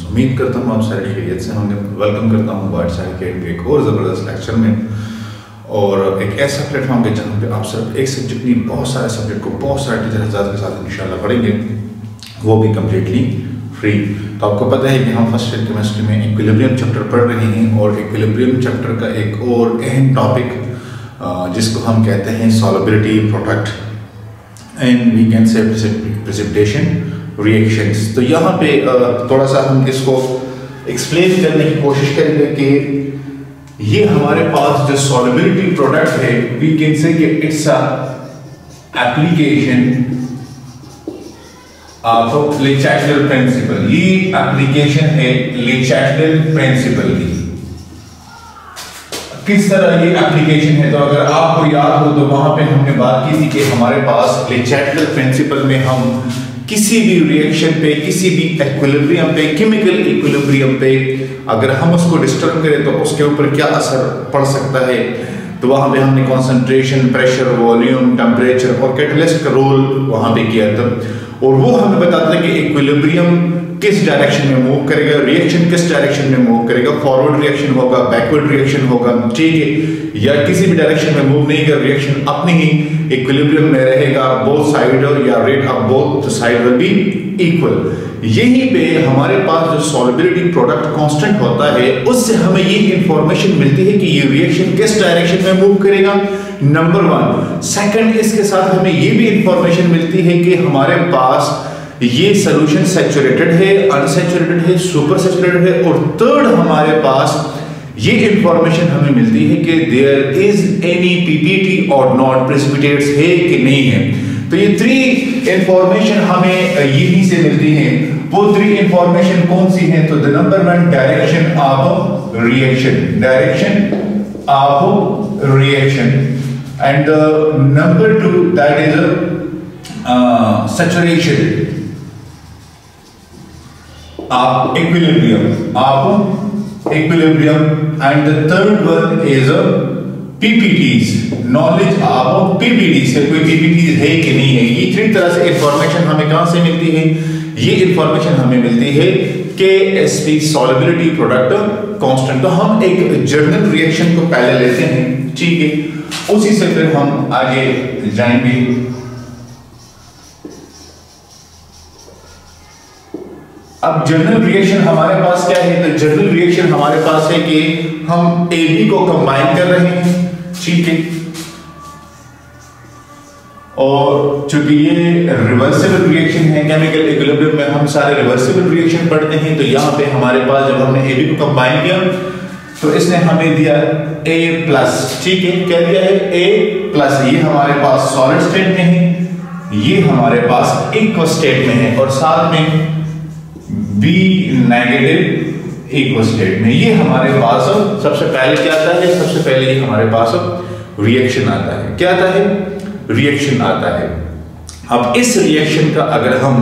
उम्मीद करता हूँ आप सारे खैरियत से होंगे। वेलकम करता हूँ वाइट साइड के एक और ज़बरदस्त लेक्चर में, और एक ऐसा प्लेटफॉर्म के जहाँ पे आप सिर्फ एक सब्जेक्ट नहीं बहुत सारे सब्जेक्ट को बहुत सारे टीचर हज़ार के साथ इंशाल्लाह पढ़ेंगे, वो भी कम्प्लीटली फ्री। तो आपको पता है कि हम फर्स्ट ईयर केमिस्ट्री में इक्विलिब्रियम चैप्टर पढ़ रहे हैं, और इक्विलिब्रियम चैप्टर का एक और अहम टॉपिक जिसको हम कहते हैं solubility product and we can say precipitation reactions. तो यहाँ पे थोड़ा सा हम इसको एक्सप्लेन करने की कोशिश करेंगे कि ये हमारे पास जो सॉल्युबिलिटी प्रोडक्ट है, वी कैन से कि इट्स अ एप्लीकेशन ऑफ ले चैटल प्रिंसिपल। ये एप्लीकेशन है ले चैटल प्रिंसिपल की। किस तरह ये एप्लीकेशन है, तो अगर आपको याद हो तो वहां पे हमने बात की थी कि हमारे पास ले चैटल प्रिंसिपल में हम किसी भी रिएक्शन पे, किसी भी इक्विलिब्रियम पे, केमिकल इक्विलिब्रियम पे अगर हम उसको डिस्टर्ब करें तो उसके ऊपर क्या असर पड़ सकता है। तो वहां पे हमने कंसंट्रेशन, प्रेशर, वॉल्यूम, टेम्परेचर और कैटलिस्ट का रोल वहां पे किया था, और वो हमें बताता है कि इक्विलिब्रियम किस डायरेक्शन में मूव करेगा, रिएक्शन किस डायरेक्शन में मूव करेगा, फॉरवर्ड रिएक्शन होगा, बैकवर्ड रिएक्शन होगा, ठीक है, या किसी भी डायरेक्शन में मूव नहीं कर, रिएक्शन अपनी ही इक्विलिब्रियम में रहेगा, बोथ साइड या rate of both side will be equal. यहीं पे हमारे पास जो सॉल्युबिलिटी प्रोडक्ट कांस्टेंट होता है, उससे हमें ये इंफॉर्मेशन मिलती है कि ये रिएक्शन किस डायरेक्शन में मूव करेगा, नंबर वन। सेकंड, इसके साथ हमें ये भी इंफॉर्मेशन मिलती है कि हमारे पास ये सॉल्यूशन सैचुरेटेड है, अनसैचुरेटेड है, सुपर सैचुरेटेड है, और थर्ड हमारे पास ये इंफॉर्मेशन हमें मिलती है कि देयर इज एनी पीपीटी और नॉट, प्रेसिपिटेट्स है कि नहीं है। तो ये थ्री इंफॉर्मेशन हमें यहीं से मिलती है। वो थ्री इंफॉर्मेशन कौन सी है, तो the number one direction of reaction, direction of reaction, and the number two that is saturation of equilibrium, and the third one is PPTs, knowledge of PPTs, कोई PPTs है कि नहीं है। ये तीन तरह से इंफॉर्मेशन हमें कहां से मिलती है, ये इंफॉर्मेशन हमें मिलती है कि एसपी सॉल्युबिलिटी प्रोडक्ट कांस्टेंट। तो हम एक जर्नल रिएक्शन को पहले लेते हैं, ठीक है, उसी से फिर हम आगे जाएंगे। अब जनरल रिएक्शन हमारे पास क्या है, तो जनरल रिएक्शन हमारे पास है कि हम AB को कंबाइन कर रहे हैं, ठीक है, और चूंकि ये रिवर्सिबल रिएक्शन है, केमिकल इक्विलिब्रियम में हम सारे रिवर्सिबल रिएक्शन पढ़ते हैं, तो यहाँ पे हमारे पास जब हमने AB को कंबाइन किया तो इसने हमें दिया A+, ठीक है, क्या दिया है A+। ये हमारे पास सॉलिड स्टेट में है, ये हमारे पास इक्वस स्टेट में है, और साथ में B नेगेटिव इक्वल स्टेट में। ये हमारे पास सबसे पहले क्या आता है, सबसे पहले ये हमारे पास रिएक्शन आता है। क्या आता है, रिएक्शन आता है। अब इस रिएक्शन का अगर हम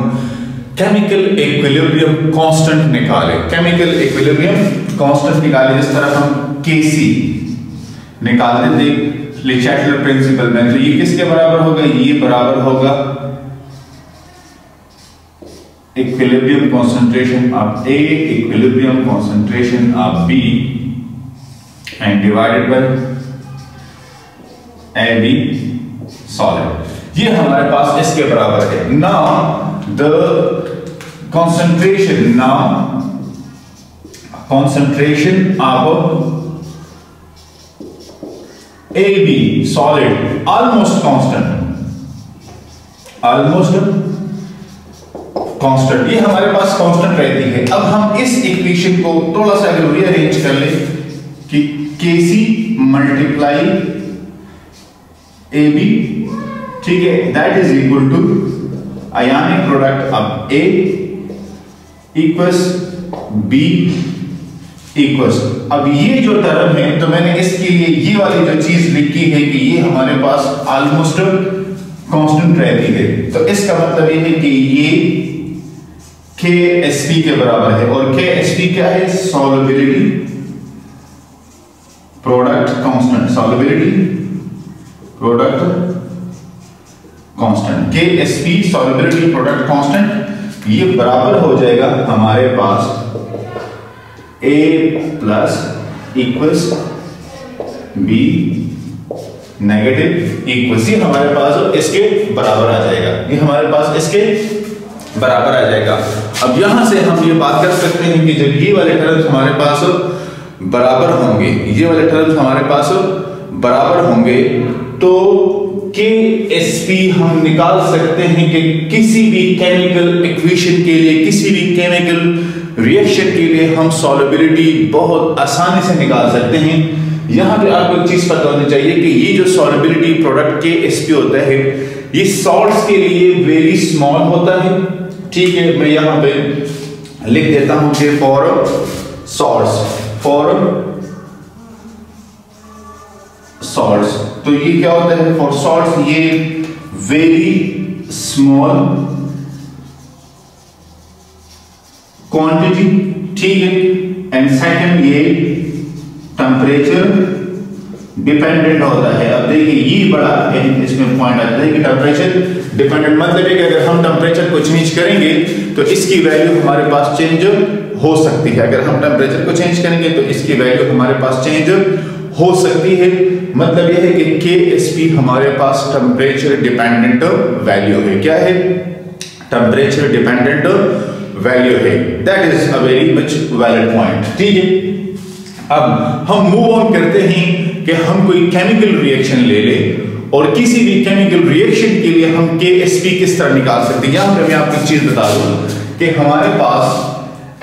केमिकल इक्विलिब्रियम कांस्टेंट निकालें, केमिकल इक्विलिब्रियम कांस्टेंट निकालें, जिस तरह हम Kc निकालते थे ले चैटल प्रिंसिपल में, तो ये किसके बराबर होगा, ये बराबर होगा equilibrium concentration of A, equilibrium concentration of B, and divided by AB solid। ये हमारे पास इसके बराबर है। Now the concentration of AB solid almost constant, constant, ये हमारे पास कांस्टेंट रहती है। अब हम इस इक्वेशन को थोड़ा सा अगर रीअरेंज कर ले कि Kc मल्टीप्लाई AB, ठीक है, that is equal to ionic product of A equals B equals. अब ये जो टर्म है, तो मैंने इसके लिए ये वाली जो चीज लिखी है कि ये हमारे पास ऑलमोस्ट कांस्टेंट रहती है, तो इसका मतलब ये है कि ये KSP के बराबर है, और KSP क्या है, solubility product constant, solubility product constant, KSP solubility product constant, ये बराबर हो जाएगा हमारे पास A plus equals B negative equals, ये हमारे पास इसके बराबर आ जाएगा, ये हमारे पास इसके बराबर आ जाएगा। अब यहां से हम ये बात कर सकते हैं कि जब ये वाले टर्म्स हमारे पास बराबर होंगे, ये वाले टर्म्स हमारे पास बराबर होंगे, तो KSP हम निकाल सकते हैं कि किसी भी केमिकल इक्वेशन के लिए, किसी भी केमिकल रिएक्शन के लिए हम सॉल्युबिलिटी बहुत आसानी से निकाल सकते हैं। यहां पे आपको एक चीज पता होनी चाहिए कि ये जो सॉल्युबिलिटी प्रोडक्ट KSP होता है, ये सॉल्ट्स के लिए वेरी स्मॉल होता है, ठीक है। मैं यहां पे लिख देता हूं कि फॉर सॉल्ट्स, तो ये क्या होता है फॉर सॉल्ट्स, ये वेरी स्मॉल क्वांटिटी, ठीक है। एंड सेकंड ये टेम्परेचर डिपेंडेंट होता है। अब देखिए ये बड़ा इसमें पॉइंट आता है कि टेम्परेचर डिपेंडेंट मतलब है कि अगर हम टेम्परेचर को चेंज करेंगे तो इसकी वैल्यू हमारे पास चेंज हो सकती है। अगर हम टेम्परेचर को चेंज करेंगे तो इसकी वैल्यू हमारे पास चेंज हो सकती है। मतलब यह है कि KSP हमारे पास टेम्परेचर डिपेंडेंट वैल्यू है। क्या है? टेम्परेचर डिपेंडेंट वैल्यू है। That is a very much valid point, ठीक है। अब हम मूव ऑन करते हैं कि हम कोई केमिकल रिएक्शन ले ले और किसी भी केमिकल रिएक्शन के लिए हम KSP किस तरह निकाल सकते हैं। यहां पे मैं आपको एक चीज बता दूं कि हमारे पास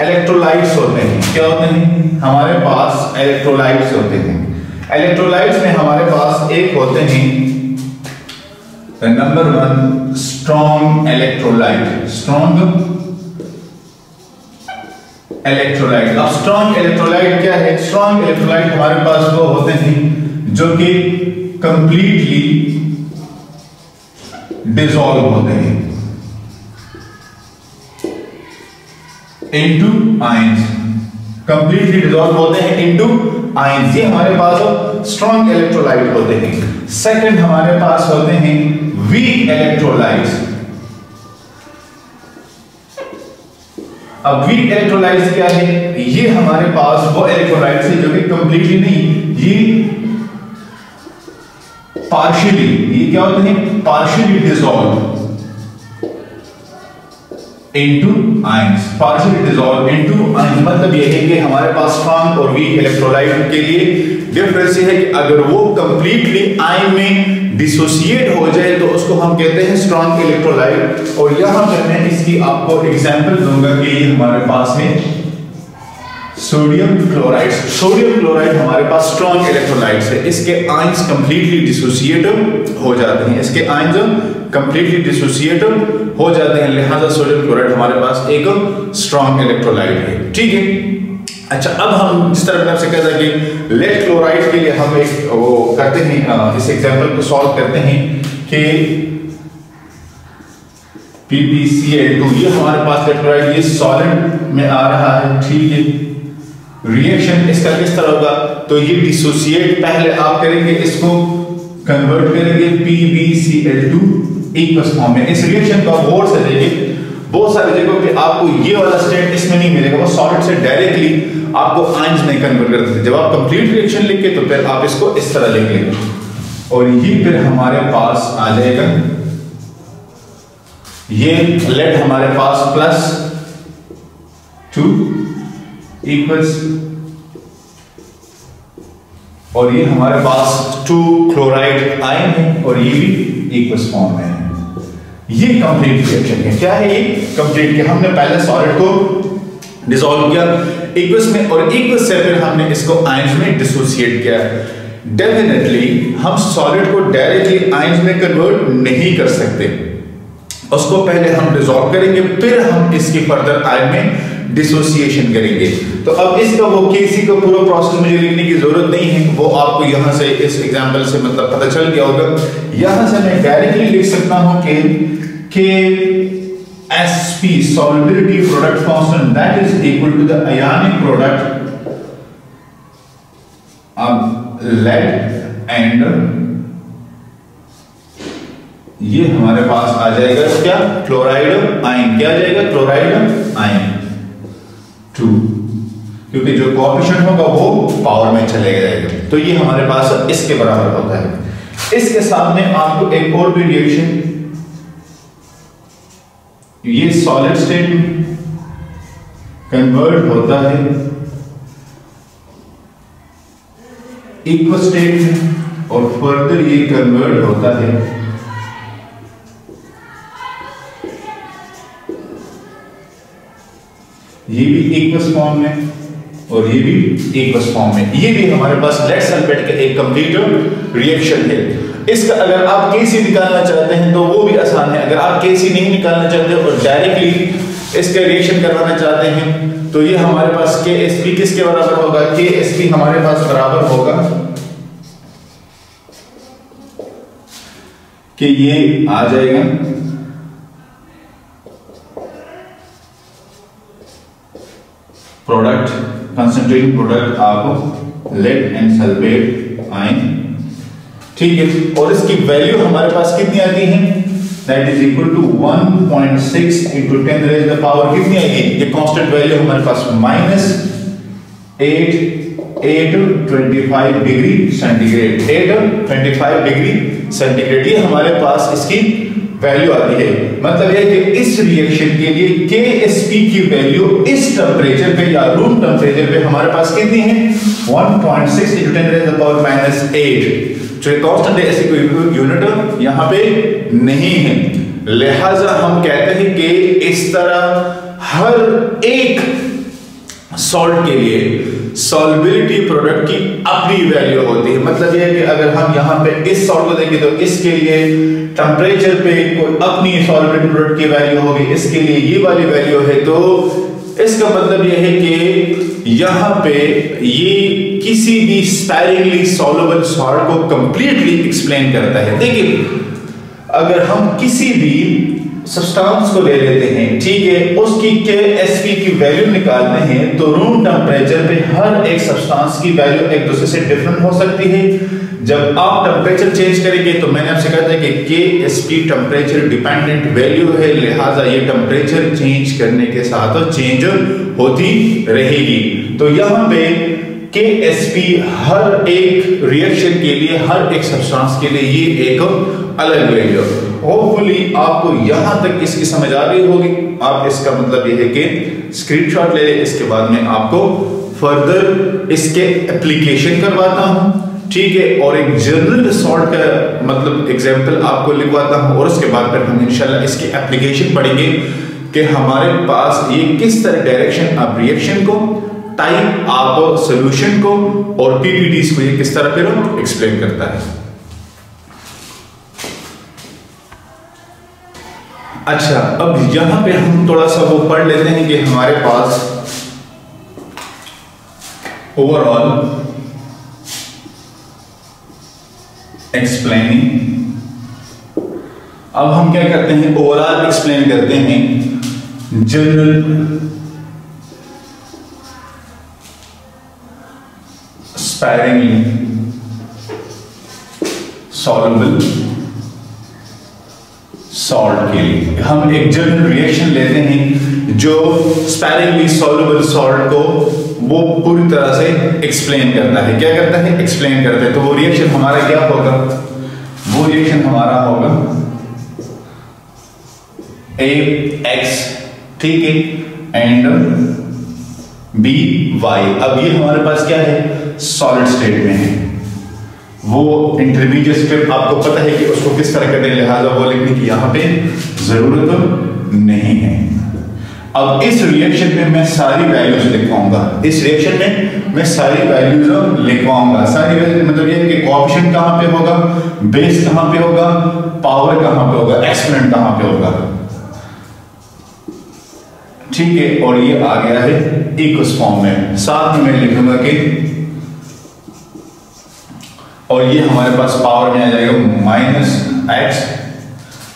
इलेक्ट्रोलाइट्स होते हैं। क्या होते हैं? हमारे पास इलेक्ट्रोलाइट्स होते हैं। इलेक्ट्रोलाइट्स में हमारे पास एक होते हैं number 1 strong electrolyte, strong electrolyte. अब स्ट्रॉन्ग इलेक्ट्रोलाइट क्या है? स्ट्रॉन्ग इलेक्ट्रोलाइट हमारे पास वो होते हैं जो कि कंप्लीटली डिसॉल्व होते हैं इनटू आयंस, कंप्लीटली डिसॉल्व होते हैं इनटू आयंस। ये हमारे पास स्ट्रॉन्ग इलेक्ट्रोलाइट होते हैं। सेकंड हमारे पास होते हैं वीक इलेक्ट्रोलाइट्स। अब वीक इलेक्ट्रोलाइट्स क्या है? ये हमारे पास वो इलेक्ट्रोलाइट्स है जो कि कंप्लीटली नहीं, ये पार्शियली, ये क्या होते हैं? Partially dissolve into ions, partially dissolve into ions. मतलब ये है कि हमारे पास स्ट्रॉन्ग और वीक इलेक्ट्रोलाइट के लिए डिफरेंस है कि अगर वो कंप्लीटली आयन में डिसोसिएट हो जाए तो उसको हम कहते हैं स्ट्रॉन्ग इलेक्ट्रोलाइट। और यहां पर मैं इसकी आपको एग्जांपल दूंगा कि ये हमारे पास है सोडियम क्लोराइड। सोडियम क्लोराइड हमारे पास स्ट्रॉन्ग इलेक्ट्रोलाइट्स है। इसके आयंस कंप्लीटली डिसोसिएट हो जाते हैं, इसके आयंस कंप्लीटली डिसोसिएट हो जाते हैं, लिहाजा सोडियम क्लोराइड हमारे पास एक स्ट्रॉन्ग इलेक्ट्रोलाइट है, ठीक है। अच्छा, अब हम जिस तरह मैंने आपसे कहा था कि लेड क्लोराइड के लिए हम एक वो करते हैं, इस एग्जांपल को सॉल्व करते हैं कि PbCl2, ये हमारे पास लेड क्लोराइड ये सॉलिड में आ रहा है, ठीक है। रिएक्शन इसका किस तरह होगा? तो ये डिसोसिएट पहले आप करेंगे, इसको कन्वर्ट करेंगे PbCl2 इक्वस फॉर्म में। इस रिएक्शन को आप गौर से देखिए, बहुत सारी जगहों पे आपको ये वाला स्टेट इसमें नहीं मिलेगा, वो सॉलिड से डायरेक्टली आपको आयंस में कन्वर्ट कर देते। जब आप कंप्लीट रिएक्शन लिखे तो फिर आप इसको इस तरह लिख लेंगे और ये फिर हमारे पास आ जाएगा, ये लेड हमारे पास +2 इक्वल्स और ये हमारे पास 2 क्लोराइड आयन है और ये भी इक्वस फॉर्म में है। ये कंप्लीट रिएक्शन है। क्या है ये? कंप्लीट किया हमने, पहले सॉलिड को डिसॉल्व किया इक्वस में और इक्वस से फिर हमने इसको आयंस में डिसोसिएट किया। डेफिनेटली हम सॉलिड को डायरेक्टली आयंस में कन्वर्ट नहीं कर सकते, उसको पहले हम डिसॉल्व करेंगे फिर हम इसकी फर्दर आयन में डिसोसिएशन करेंगे। तो अब इसका वो केसी का पूरा प्रोसेस मुझे लिखने की जरूरत नहीं है, वो आपको यहां से इस एग्जांपल से मतलब पता चल गया होगा। यहां से मैं डायरेक्टली लिख सकता हूं कि KSP solubility product constant that is equal to the ionic product of lead and ये हमारे पास आ जाएगा क्या, क्लोराइड आयन। क्या आ जाएगा, क्लोराइड आयन 2, क्योंकि जो कोएफिशिएंट होगा वो पावर में चले जाएगा। तो ये हमारे पास इसके बराबर होता है। इसके साथ में आपको एक और भी रिएक्शन, ये सॉलिड स्टेट में कन्वर्ट होता है इक्वस स्टेट में, और फर्दर ये कन्वर्ट होता है ये भी इक्वस फॉर्म में और ये भी इक्वस फॉर्म में। ये भी हमारे पास लेड सल्फेट का एक कंप्लीट रिएक्शन है। इसका अगर आप केसी निकालना चाहते हैं तो वो भी आसान है। अगर आप केसी नहीं निकालना चाहते और डायरेक्टली इसका रिएक्शन करवाना चाहते हैं तो ये हमारे पास KSP किसके बराबर होगा, KSP हमारे पास बराबर होगा कि ये आ जाएगा product, concentrated product of lead and sulphate ion, ठीक है। और इसकी वैल्यू हमारे पास कितनी आती है, that is equal to 1.6 into 10 raised the power कितनी आएगी, ये कांस्टेंट वैल्यू हमारे पास -825 डिग्री सेंटीग्रेड, 825 डिग्री सेंटीग्रेड, ये हमारे पास इसकी वैल्यू आती है। मतलब ये कि इस रिएक्शन के लिए KSP की वैल्यू इस टेंपरेचर पे या रूम टेंपरेचर पे हमारे पास कितनी है, 1.6 into 10 raised the power -8। जो कांस्टेंट है, ऐसी कोई यूनिट यहाँ पे नहीं है। लिहाजा हम कहते हैं कि इस तरह हर एक सॉल्ट के लिए सॉल्युबिलिटी प्रोडक्ट की अपनी वैल्यू होती है। मतलब यह है कि अगर हम यहाँ पे इस सॉल्ट को देखें तो इसके लिए टेंपरेचर पे कोई अपनी सॉल्युबिलिटी प्रोडक्ट की वैल्यू होगी, इसके लिए ये वाली वैल्यू है। तो इसका मतलब यह है कि यहाँ पे ये किसी भी स्पैरिंगली सॉल्युबल सॉल्ट को कंप्लीटली एक्सप्लेन करता है। देखिए अगर हम किसी भी सब्सटेंस को ले लेते हैं, ठीक है, उसकी KSP की वैल्यू निकालते हैं तो रूम टेंपरेचर पे हर एक सब्सटेंस की वैल्यू एक दूसरे से डिफरेंट हो सकती है। जब आप टेंपरेचर चेंज करेंगे तो मैंने आपसे कहा था कि KSP टेंपरेचर डिपेंडेंट वैल्यू है, लिहाजा ये टेंपरेचर चेंज करने के साथ चेंज होती रहेगी। तो यहाँ पे KSP हर एक रिएक्शन के लिए, हर एक सब्सटेंस के लिए ये एक अलग वैल्यू। होपफुली आपको यहां तक इसकी समझ आ गई होगी। आप इसका मतलब ये है कि स्क्रीनशॉट ले लें, इसके बाद में आपको फर्दर इसके एप्लीकेशन करवाता हूं, ठीक है, और एक जनरल सॉल्ट का मतलब एग्जांपल आपको लिखवाता हूं, और उसके बाद फिर हम इंशाल्लाह इसकी एप्लीकेशन पढ़ेंगे कि हमारे पास ये किस तरह डायरेक्शन ऑफ रिएक्शन को, टाइप ऑफ सॉल्यूशन को और पीपीटीज को ये किस तरह फिर एक्सप्लेन करता है। अच्छा, अब यहां पे हम थोड़ा सा वो पढ़ लेते हैं कि हमारे पास ओवरऑल एक्सप्लेनिंग, अब हम क्या करते हैं, ओवरऑल एक्सप्लेन करते हैं जनरल स्पैरिंगली सॉल्युबल सॉल्ट के लिए हम एक जनरल रिएक्शन लेते हैं जो स्पैरिंगली सॉल्युबल सॉल्ट को वो पूरी तरह से एक्सप्लेन करता है। क्या करता है, एक्सप्लेन करता है। तो वो रिएक्शन हमारा क्या होगा, वो रिएक्शन हमारा होगा AX, ठीक है, एंड BY। अब ये हमारे पास क्या है, सॉलिड स्टेट में है। वो इंटरमीडिएट स्टेप आपको पता है कि उसको किस तरह करते हैं, लिहाजा वो लिखने की यहां पे जरूरत नहीं है। अब इस रिएक्शन में मैं सारी वैल्यूज लिखवाऊंगा, इस रिएक्शन में मैं सारी वैल्यूज लिखवाऊंगा। सारी वैल्यूज मतलब ये है कि कोएफिशिएंट कहां पे होगा, बेस कहां पे होगा, पावर कहां पे होगा, एक्सपोनेंट कहां पे होगा, ठीक है। और ये आ गया है इक्वस फॉर्म में, साथ में मैं लिखूंगा कि, और ये हमारे पास पावर में आ जाएगा -x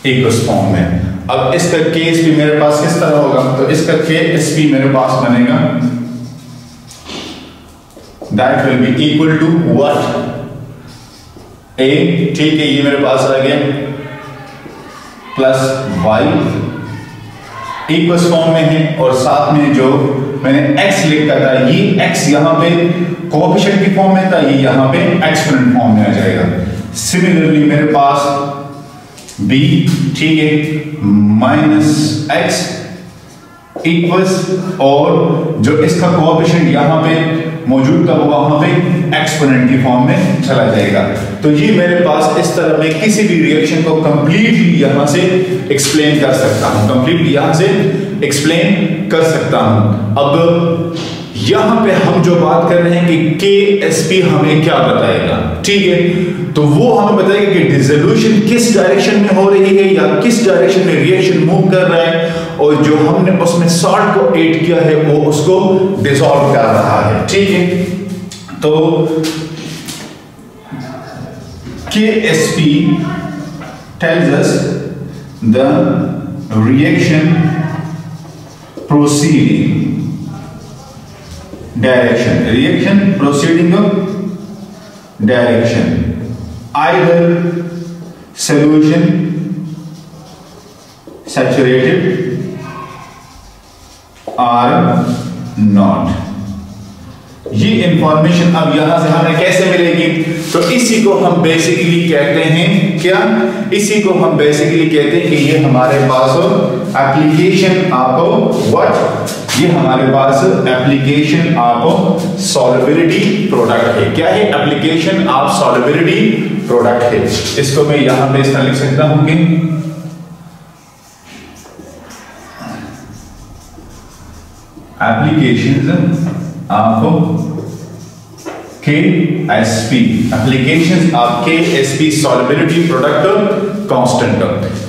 इक्वस फॉर्म में। अब इसका KSP मेरे पास किस तरह होगा, तो इसका KSP मेरे पास बनेगा that will be equal to what, A, ठीक है, ये मेरे पास आ गया प्लस वाई इक्वल्स फॉर्म में है, और साथ में जो मैंने x लिखा था ये x यहां पे कोएफिशिएंट की फॉर्म में था, ये यहां पे एक्सपोनेंट फॉर्म में आ जाएगा। सिमिलरली मेरे पास b, ठीक है, माइनस x इक्वल्स, और जो इसका कोएफिशिएंट यहां पे मौजूद था वो वहां पे एक्सपोनेंट की फॉर्म में चला जाएगा। तो ये मेरे पास इस तरह मैं किसी भी रिएक्शन को कंप्लीटली यहां से एक्सप्लेन कर सकता हूं, कंप्लीटली यहां से एक्सप्लेन कर सकता हूं। अब यहां पे हम जो बात कर रहे हैं कि KSP हमें क्या बताएगा, ठीक है, तो वो हमें बताएगा कि डिसोल्यूशन किस डायरेक्शन में हो रही है या किस डायरेक्शन में रिएक्शन मूव कर रहा है, और जो हमने उसमें सॉल्ट को ऐड किया है वो उसको डिसॉल्व कर रहा है, ठीक है। तो KSP tells us the reaction proceeding direction, reaction proceeding direction, either solution saturated or not। ये इंफॉर्मेशन अब यहां से हमें कैसे मिलेगी, तो इसी को हम बेसिकली कहते हैं क्या, इसी को हम बेसिकली कहते हैं कि ये हमारे पास एप्लीकेशन ऑफ व्हाट, ये हमारे पास एप्लीकेशन ऑफ सॉल्युबिलिटी प्रोडक्ट है। क्या है? एप्लीकेशन ऑफ सॉल्युबिलिटी प्रोडक्ट है। इसको मैं यहां पे इस तरह लिख सकता हूं कि applications of KSP, applications of KSP solubility product constant.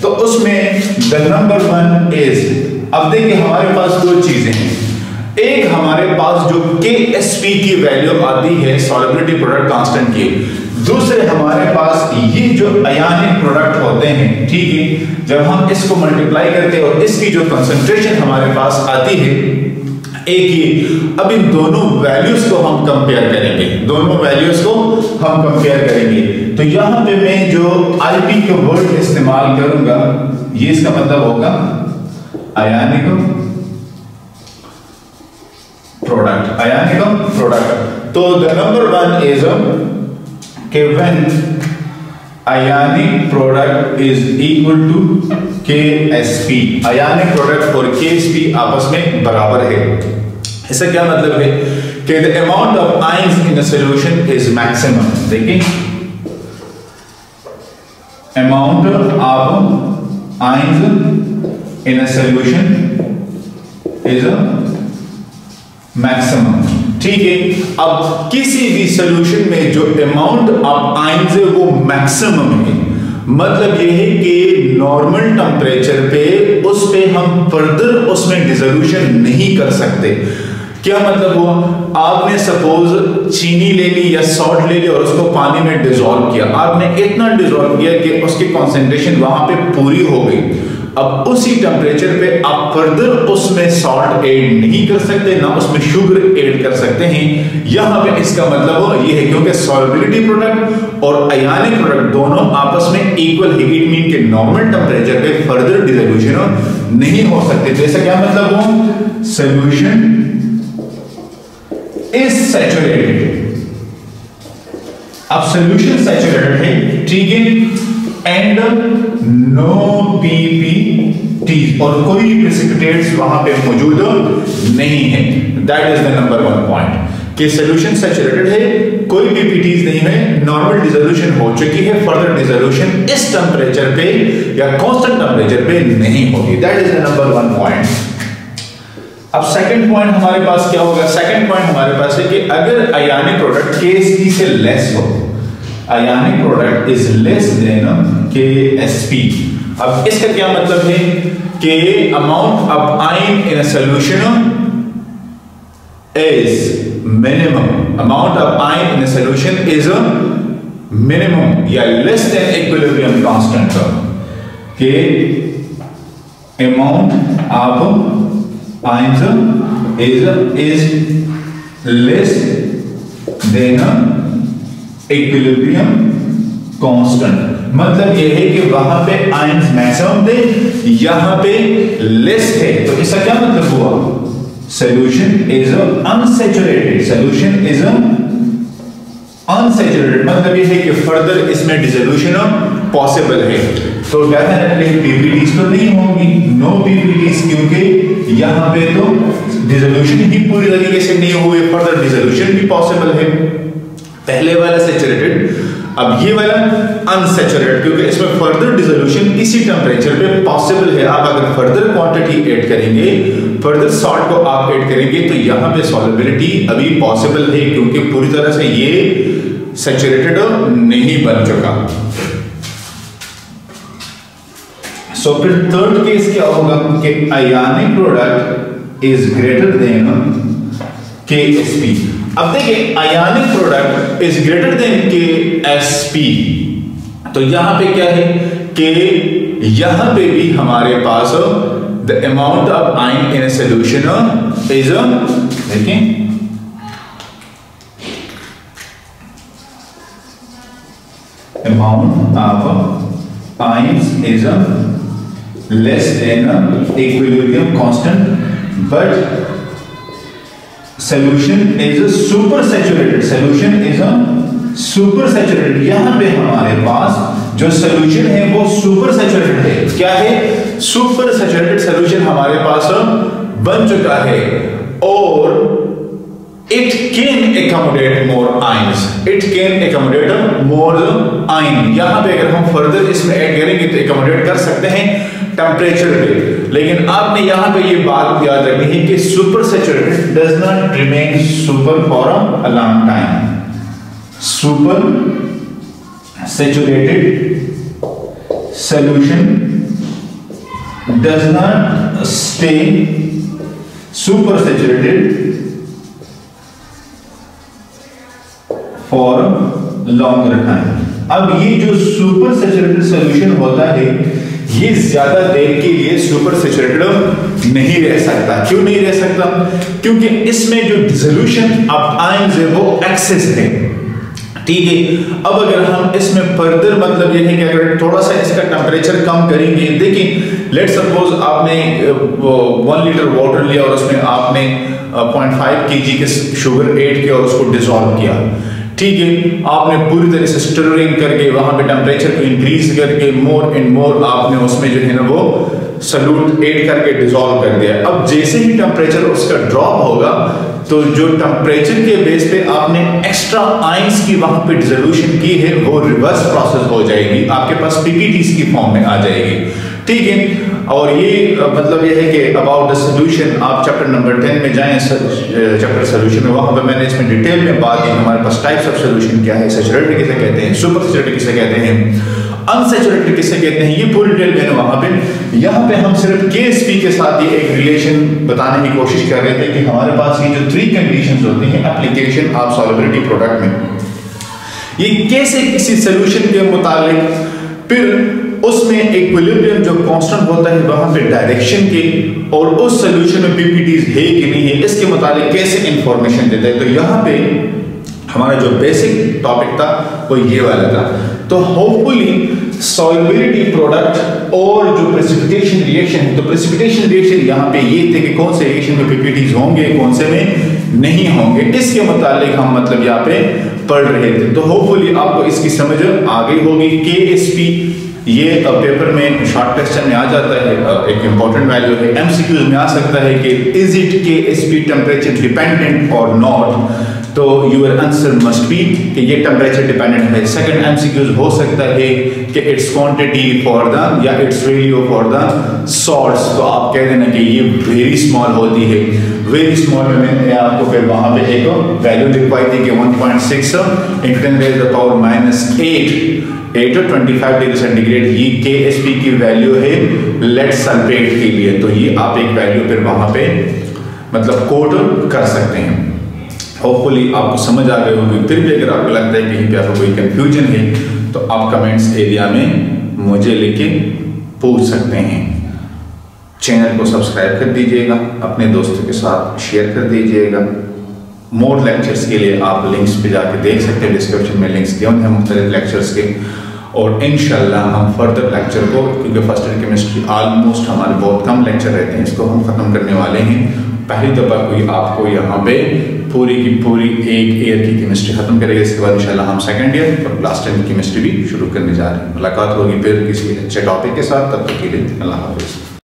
तो उसमें द नंबर 1 इज, अब देखिए हमारे पास दो चीजें हैं, एक हमारे पास जो KSP की वैल्यू आती है सॉल्युबिलिटी प्रोडक्ट कांस्टेंट की, दूसरे हमारे पास ये जो आयनिक प्रोडक्ट होते हैं, ठीक है, जब हम इसको मल्टीप्लाई करते हैं और इसकी जो कंसंट्रेशन हमारे पास आती है एक ही। अब इन दोनों वैल्यूज को हम कंपेयर करेंगे, दोनों वैल्यूज को हम कंपेयर करेंगे। तो यहां पे मैं जो IP का वर्ड इस्तेमाल करूंगा, ये इसका मतलब होगा आयनिक प्रोडक्ट, आयनिक प्रोडक्ट। तो द नंबर 1 इज कि when ionic product is equal to KSP, ionic product और KSP आपस में बराबर है। इसका क्या मतलब है कि the amount of ions in a solution is maximum। देखिए amount of ions in a solution is a maximum, ठीक है। अब किसी भी सॉल्यूशन में जो अमाउंट ऑफ आयंस है वो मैक्सिमम है, मतलब ये है कि नॉर्मल टेम्परेचर पे उस पे हम फर्दर उसमें डिसोल्यूशन नहीं कर सकते। क्या मतलब हुआ, आपने सपोज चीनी ले ली या सॉल्ट ले ली और उसको पानी में डिसॉल्व किया, आपने इतना डिसॉल्व किया कि उसकी कंसंट्रेशन वहां पे पूरी हो गई। अब उसी टेम्परेचर पे आप फर्दर उसमें सॉल्ट ऐड नहीं कर सकते, ना उसमें शुगर ऐड कर सकते हैं। यहां पे इसका मतलब ये है क्योंकि सॉल्युबिलिटी प्रोडक्ट और आयनिक प्रोडक्ट दोनों आपस में इक्वल है, इट मीन के नॉर्मल टेम्परेचर पे फर्दर डिसोल्यूशन नहीं हो सकते। तो इसका क्या मतलब हुआ, सॉल्यूशन इज सैचुरेटेड। अब सॉल्यूशन सैचुरेटेड है, ठीक है, एंड नो PPT और कोई प्रेसिपिटेट्स वहां पे मौजूद नहीं है। That is the number 1 point कि सॉल्यूशन सैचुरेटेड है, कोई PPTs नहीं है, नॉर्मल डिसोल्यूशन हो चुकी है, फर्दर डिसोल्यूशन इस टेम्परेचर पे या कांस्टेंट टेम्परेचर पे नहीं होगी। That is the number 1 point. अब सेकंड पॉइंट हमारे पास क्या होगा, सेकंड पॉइंट हमारे पास है कि अगर आयनिक प्रोडक्ट KSP से लेस हो, आयनिक product is less than KSP। अब इसका क्या मतलब है कि amount of ion in a solution is minimum, amount of ion in a solution is minimum या लेस देन इक्विलिब्रियम कांस्टेंट के amount of ions is less than equilibrium constant। मतलब ये है कि वहां पे आयंस मैक्सिमम थे, यहां पे लेस है। तो इसका क्या मतलब हुआ? Solution is unsaturated, solution is unsaturated, मतलब ये है कि फर्दर इसमें डिसोल्यूशन पॉसिबल है। तो डेफिनेटली पीपीटीज तो नहीं होंगी, नो पीपीटीज, क्योंकि यहां पे तो डिसोल्यूशन ही पूरी तरीके से नहीं हुए, फर्दर डिसोल्यूशन भी पॉसिबल है। पहले वाला सैचुरेटेड, अब ये वाला अनसैचुरेटेड, क्योंकि इसमें फर्दर डिसोल्यूशन इसी टेंपरेचर पे पॉसिबल है। आप अगर फर्दर क्वांटिटी ऐड करेंगे, फर्दर सॉल्ट को आप ऐड करेंगे, तो यहां पे सॉल्युबिलिटी अभी पॉसिबल है, क्योंकि पूरी तरह से ये सैचुरेटेड नहीं बन चुका। सो फिर थर्ड केस क्या होगा कि आयनिक product is greater than KSP। अब देखिए आयनिक product is greater than KSP, तो यहां पे क्या है कि यहां पे भी हमारे पास the amount of ion in a solution is, देखिए amount of ions is less than equilibrium constant, but solution is super saturated, solution is super saturated। यहां पे हमारे पास जो solution है वो super saturated है। क्या है? super saturated solution हमारे पास बन चुका है, और it can accommodate more ions, it can accommodate more ion। यहां पे अगर हम फर्दर इसमें ऐड करेंगे तो accommodate कर सकते हैं टेम्परेचर पे, लेकिन आपने यहां पे ये बात याद रखनी है कि super saturated does not remain super for a long time. Super saturated solution does not stay super saturated for longer time. अब ये जो सुपर सैचुरेटेड सॉल्यूशन होता है, ये ज्यादा देर के लिए सुपर सैचुरेटेड नहीं रह सकता। क्यों नहीं रह सकता? क्योंकि इसमें जो डिसोल्यूशन ऑफ आयंस है वो एक्सेस है, ठीक है। अब अगर हम इसमें फर्दर, मतलब ये है कि अगर थोड़ा सा इसका टेम्परेचर कम करेंगे, देखिए लेट सपोज आपने 1 लीटर वाटर लिया और उसमें आपने 0.5 kg के शुगर ऐड किया और उसको डिसॉल्व किया, ठीक है। आपने पूरी तरह से स्टिरिंग करके वहां पे टेम्परेचर को इंक्रीज करके मोर एंड मोर आपने उसमें जो है ना वो सॉल्यूट ऐड करके डिसॉल्व कर दिया। अब जैसे ही टेम्परेचर उसका ड्रॉप होगा, तो जो टेम्परेचर के बेस पे आपने एक्स्ट्रा आयंस की वहां पे डिसोल्यूशन की है, वो रिवर्स प्रोसेस हो जाएगी, आपके पास पीपीटीज की फॉर्म में आ जाएगी, ठीक है। और ये मतलब ये है कि अबाउट द सॉल्यूशन आप चैप्टर नंबर 10 में जाएं, चैप्टर सॉल्यूशन में, वहां पे मैंने इसमें डिटेल में बात की हमारे पास टाइप्स ऑफ सॉल्यूशन क्या है, सैचुरेटेड किसे कहते हैं, सुपर सैचुरेटेड किसे कहते हैं, अनसैचुरेटेड किसे कहते हैं, ये पूरी डिटेल मैंने वहां पे। यहाँ पे हम सिर्फ KSP के साथ ये एक रिलेशन बताने की कोशिश कर रहे थे कि हमारे पास ये जो 3 कंडीशंस होती हैं एप्लीकेशन ऑफ सॉल्युबिलिटी प्रोडक्ट में, ये कैसे किसी सॉल्यूशन के मुताबिक फिर उसमें इक्विलिब्रियम जो कांस्टेंट होता है वहां पे डायरेक्शन के, और उस सॉल्यूशन में पीपीटीज है कि नहीं है, इसके मुताबिक कैसे इंफॉर्मेशन देता है। तो यहाँ पे हमारा जो बेसिक टॉपिक था वो ये वाला था। तो होपफुली सॉल्युबिलिटी प्रोडक्ट और जो प्रेसिपिटेशन रिएक्शन है, तो प्रेसिपिटेशन रिएक्शन यहाँ पे ये थे कि कौन से रिएक्शन में पीपीटीज होंगे, कौन से में नहीं होंगे, इसके मुताबिक हम मतलब यहाँ पे पढ़ रहे थे। तो होपफुली आपको इसकी समझ आ गई होगी। KSP ये पेपर में शॉर्ट क्वेश्चन में आ जाता है, एक इंपॉर्टेंट वैल्यू है, एमसीक्यूज में आ सकता है कि is it KSP temperature dependent और नॉट, तो यूर आंसर मस्ट बी कि ये टेम्परेचर डिपेंडेंट है। सेकंड एमसीक्यूज हो सकता है कि इट्स क्वांटिटी फॉर द या it's value for the salts, तो आप कह देना कि ये वेरी स्मॉल होती है। वेरी स्मॉल में मैंने आपको फिर वहां पे एक वैल्यू लिखवाई थी कि 1.6 × 10⁻⁸ 8 और 25 डिग्री सेंटीग्रेड, ये KSP की वैल्यू है लेड सल्फेट के लिए। तो ये आप एक वैल्यू फिर वहां पे मतलब कोट कर सकते हैं। होपफुली आपको समझ आ गई होगी। फिर भी अगर आपको लगता है कि कहीं पे आपको कोई कंफ्यूजन है तो आप कमेंट्स एरिया में मुझे लिख के पूछ सकते हैं। चैनल को सब्सक्राइब कर दीजिएगा, अपने दोस्तों के साथ शेयर कर दीजिएगा। मोर लेक्चर्स के लिए आप लिंक्स पे जाके देख सकते हैं, डिस्क्रिप्शन में लिंक्स दिए हैं मुख्तलिफ लेक्चर्स के। और इंशाल्लाह हम फर्दर लेक्चर को, क्योंकि फर्स्ट ईयर केमिस्ट्री ऑलमोस्ट हमारे बहुत कम लेक्चर रहते हैं, इसको हम ख़त्म करने वाले हैं। पहली दफ़ा कोई आपको यहाँ पे पूरी की पूरी एक ईयर की केमिस्ट्री ख़त्म करेगा। इसके बाद इंशाल्लाह हम सेकंड ईयर और क्लास 10 की केमिस्ट्री भी शुरू करने जा रहे हैं। मुलाकात होगी फिर किसी अच्छे टॉपिक के साथ, तब तक के लिए अल्लाह हाफ़िज़।